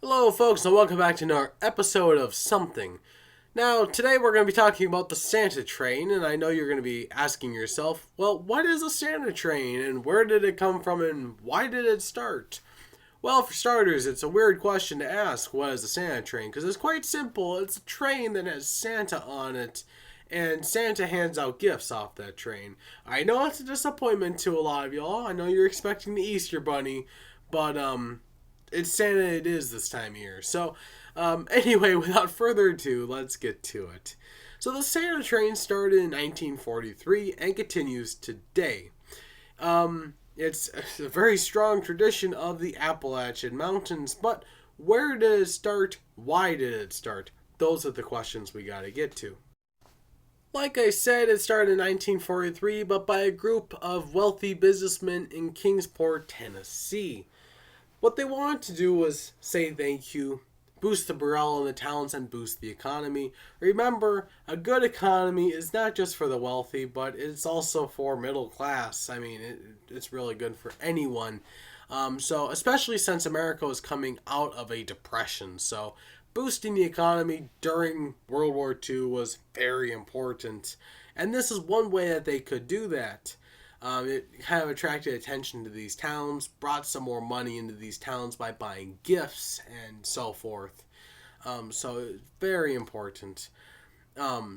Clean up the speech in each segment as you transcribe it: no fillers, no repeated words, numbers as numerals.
Hello, folks, and welcome back to another episode of Something. Now, today we're going to be talking about the Santa Train, and I know you're going to be asking yourself, well, what is a Santa Train, and where did it come from, and why did it start? Well, for starters, it's a weird question to ask, what is a Santa Train? Because it's quite simple. It's a train that has Santa on it, and Santa hands out gifts off that train. I know it's a disappointment to a lot of y'all. I know you're expecting the Easter Bunny, but, it's Santa it is this time of year. So, anyway, without further ado, let's get to it. So the Santa Train started in 1943 and continues today. It's a very strong tradition of the Appalachian Mountains, but where did it start? Why did it start? Those are the questions we gotta get to. Like I said, it started in 1943, but by a group of wealthy businessmen in Kingsport, Tennessee. What they wanted to do was say thank you, boost the morale in the towns, and boost the economy. Remember, a good economy is not just for the wealthy, but it's also for middle class. I mean, it's really good for anyone. So, especially since America was coming out of a depression. So, boosting the economy during World War II was very important. And this is one way that they could do that. It kind of attracted attention to these towns, brought some more money into these towns by buying gifts and so forth. So it's very important.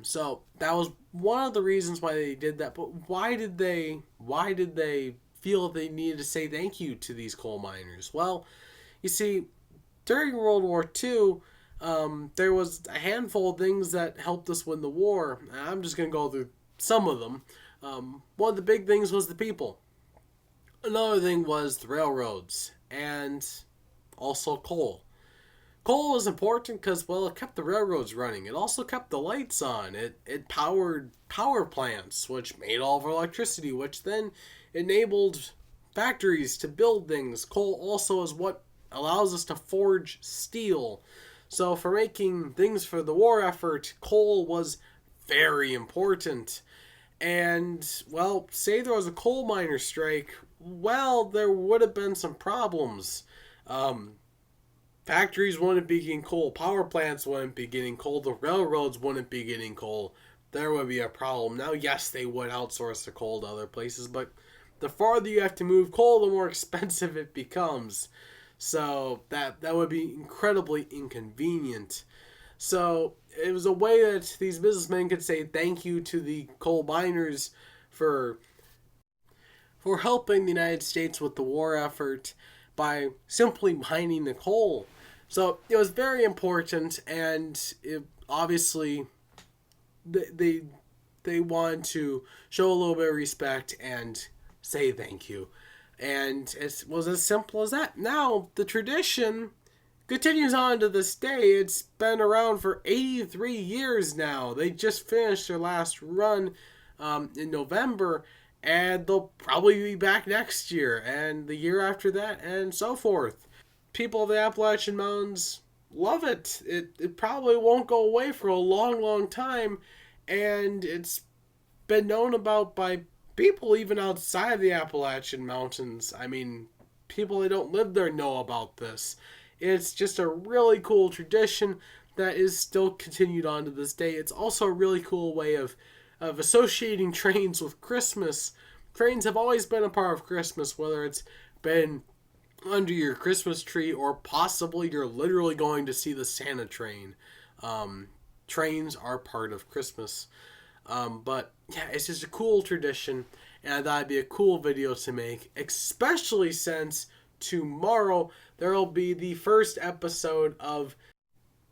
So that was one of the reasons why they did that. But why did they feel they needed to say thank you to these coal miners? Well, you see, during World War II, there was a handful of things that helped us win the war. I'm just going to go through some of them. One of the big things was the people. Another thing was the railroads and also coal. Coal was important because, well, it kept the railroads running. It also kept the lights on. It powered power plants, which made all of our electricity, which then enabled factories to build things. Coal also is what allows us to forge steel. So for making things for the war effort, coal was very important. And, well, say there was a coal miner strike, well, there would have been some problems. Factories wouldn't be getting coal, power plants wouldn't be getting coal, the railroads wouldn't be getting coal. There would be a problem. Now, yes, they would outsource the coal to other places, but the farther you have to move coal, the more expensive it becomes. So that would be incredibly inconvenient. So it was a way that these businessmen could say thank you to the coal miners for helping the United States with the war effort by simply mining the coal. So it was very important, and obviously they wanted to show a little bit of respect and say thank you. And it was as simple as that. Now, the tradition continues on to this day. It's been around for 83 years now. They just finished their last run in November, and they'll probably be back next year, and the year after that, and so forth. People of the Appalachian Mountains love it. It probably won't go away for a long, long time, and it's been known about by people even outside the Appalachian Mountains. I mean, people that don't live there know about this. It's just a really cool tradition that is still continued on to this day. It's also a really cool way of associating trains with Christmas. Trains have always been a part of Christmas, whether it's been under your Christmas tree or possibly you're literally going to see the Santa Train. Trains are part of Christmas. But yeah, it's just a cool tradition, and I thought it'd be a cool video to make, especially since tomorrow there will be the first episode of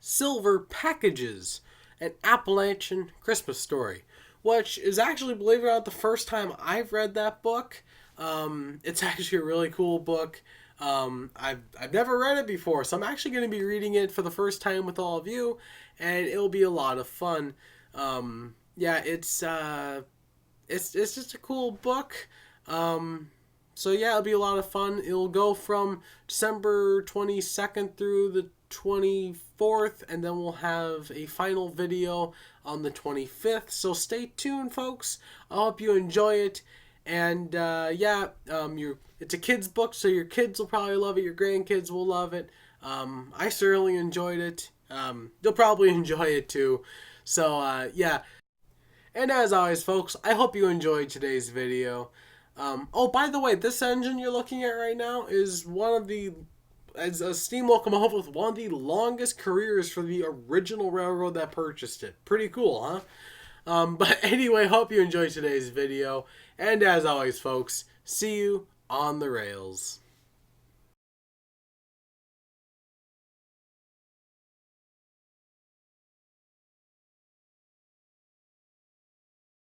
Silver Packages, an Appalachian Christmas story, which is actually, believe it or not, the first time I've read that book. It's actually a really cool book. I've never read it before, so I'm actually going to be reading it for the first time with all of you, and it'll be a lot of fun. Yeah, it's just a cool book. So yeah, it'll be a lot of fun. It'll go from December 22nd through the 24th, and then we'll have a final video on the 25th. So stay tuned, folks. I hope you enjoy it. And it's a kid's book, so your kids will probably love it. Your grandkids will love it. I certainly enjoyed it. You'll probably enjoy it too. So, yeah. And as always, folks, I hope you enjoyed today's video. Oh, by the way, this engine you're looking at right now is as a steam locomotive with one of the longest careers for the original railroad that purchased it. Pretty cool, huh? But anyway, hope you enjoyed today's video. And as always, folks, see you on the rails.